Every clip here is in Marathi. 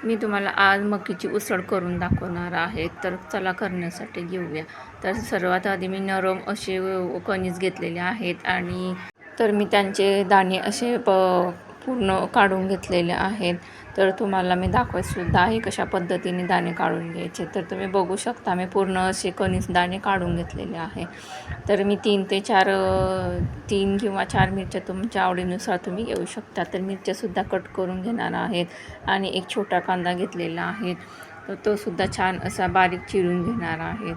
मी तुम्हाला आज मकीची उसळ करून दाखवणार आहे. तर चला करण्यासाठी घेऊया. तर सर्वात आधी मी नरम असे कणीस घेतलेले आहेत आणि तर मी त्यांचे दाणे असे पूर्ण काढून घेतलेले आहेत. तर तुम्हाला मी दाखवतसुद्धा आहे कशा पद्धतीने दाणे काढून घ्यायचे. तर तुम्ही बघू शकता मी पूर्ण असे कणीस दाणे काढून घेतलेले आहे. तर मी 3 ते 4 3 किंवा 4 मिरच्या तुमच्या आवडीनुसार तुम्ही घेऊ शकता. तर मिरच्यासुद्धा कट करून घेणार आहेत आणि एक छोटा कांदा घेतलेला आहे. तर तोसुद्धा छान असा बारीक चिरून घेणार आहेत.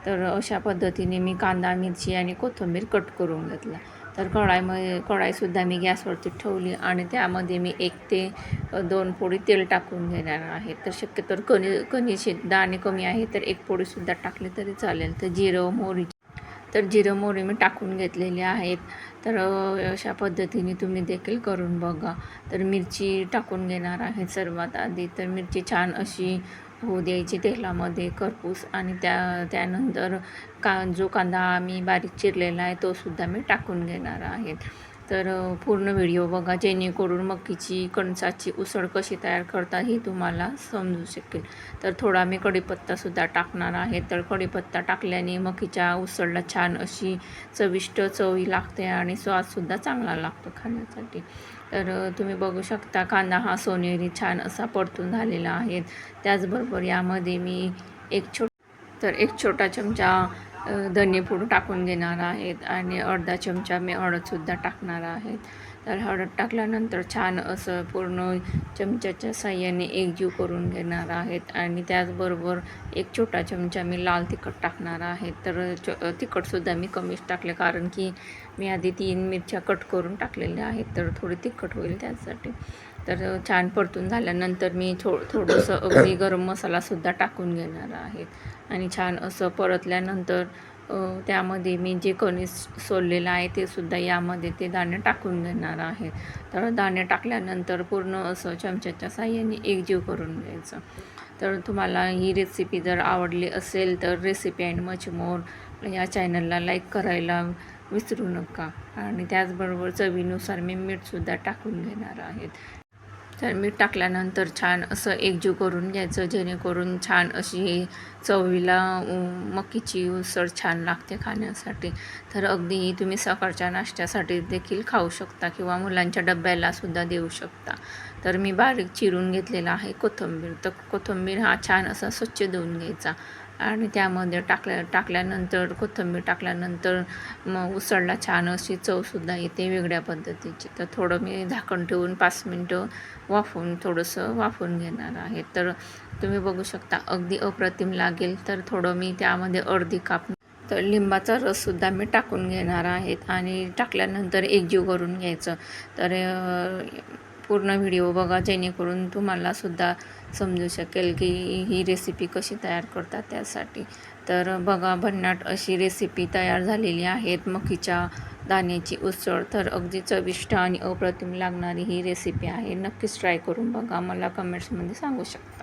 तर अशा पद्धतीने मी कांदा, मिरची आणि कोथिंबीर कट करून घेतला. तर कढाईसुद्धा मी गॅसवरती ठेवली आणि त्यामध्ये मी 1 ते 2 पोळी तेल टाकून घेणार आहे. तर शक्यतो कणीचे दाणे कमी आहे तर 1 पोळीसुद्धा टाकली तरी चालेल. तर जिरं मोहरी मी टाकून घेतलेली आहेत. तर अशा पद्धतीने तुम्ही देखील करून बघा. तर मिरची टाकून घेणार आहे सर्वात आधी. तर मिरची छान अशी होऊ द्यायची तेलामध्ये खरपूस आणि त्यानंतर जो कांदा मी बारीक चिरलेला आहे तोसुद्धा मी टाकून घेणार आहे. तर पूर्ण व्हिडिओ बघा जेणेकरून मकीची कणसाची उसळ कशी तयार करतात हे तुम्हाला समजू शकेल. तर थोडा मी कढीपत्तासुद्धा टाकणार आहे. तर कढीपत्ता टाकल्याने मकीच्या उसळला छान अशी चविष्ट चवी लागते आणि स्वादसुद्धा चांगला लागतो खाण्यासाठी. तर तुम्ही बघू शकता कांदा हा सोनेरी छान असा परतून झालेला आहे. त्याचबरोबर यामध्ये मी एक छोटा चमचा धनेपूड टाकून घेणार आहेत आणि अर्धा चमचा मी हळदसुद्धा टाकणार आहेत. तर हळद टाकल्यानंतर छान असं पूर्ण चमच्याच्या साहाय्याने एकजीव करून घेणार आहेत आणि त्याचबरोबर एक छोटा चमचा मी लाल तिखट टाकणार आहे. तर तिखटसुद्धा मी कमीच टाकले कारण की मी आधी 3 मिरच्या कट करून टाकलेल्या आहेत. तर थोडी तिखट होईल त्यासाठी. तर छान परतून झाल्यानंतर मी थोडंसं अगदी गरम मसालासुद्धा टाकून घेणार आहे आणि छान असं परतल्यानंतर त्यामध्ये मी जे कणीस सोललेलं आहे ते सुद्धा यामध्ये ते दाणे टाकून घेणार आहे. तर दाणे टाकल्यानंतर पूर्ण असं चमच्याच्या साहाय्याने एकजीव करून घ्यायचं. तर तुम्हाला ही रेसिपी जर आवडली असेल तर रेसिपी अँड मच मोर या चॅनलला लाईक करायला विसरू नका आणि त्याचबरोबर चवीनुसार मी मीठसुद्धा टाकून घेणार आहेत. तर मीठ टाकल्यानंतर छान असं एकजीव करून घ्यायचं जेणेकरून छान अशी चवीला मकीची उसळ छान लागते खाण्यासाठी. तर अगदी तुम्ही सकाळच्या नाश्त्यासाठी देखील खाऊ शकता किंवा मुलांच्या डब्यालासुद्धा देऊ शकता. तर मी बारीक चिरून घेतलेला आहे कोथिंबीर. तर कोथिंबीर हा छान असा स्वच्छ धुवून घ्यायचा आणि त्यामध्ये टाकल्यानंतर कोथिंबीर टाकल्यानंतर मग उसळला छान अशी चवसुद्धा येते वेगळ्या पद्धतीची. तर थोडं मी झाकण ठेवून 5 मिनटं थोडंसं वाफवून घेणार आहे. तर तुम्ही बघू शकता अगदी अप्रतिम लागेल. तर थोडं मी त्यामध्ये अर्धी काप तर लिंबाचा रससुद्धा मी टाकून घेणार आहेत आणि टाकल्यानंतर एकजीव करून घ्यायचं. तर पूर्ण व्हिडिओ बघा जेणेकरून तुम्हालासुद्धा समजू शकेल की ही रेसिपी कशी तयार करतात त्यासाठी. तर बघा भन्नाट अशी रेसिपी तयार झालेली आहे मकीच्या दाण्याची उसळ. तर अगदी चविष्ट आणि अप्रतिम लागणारी ही रेसिपी आहे. नक्कीच ट्राय करून बघा. मला कमेंट्समध्ये सांगू शकता.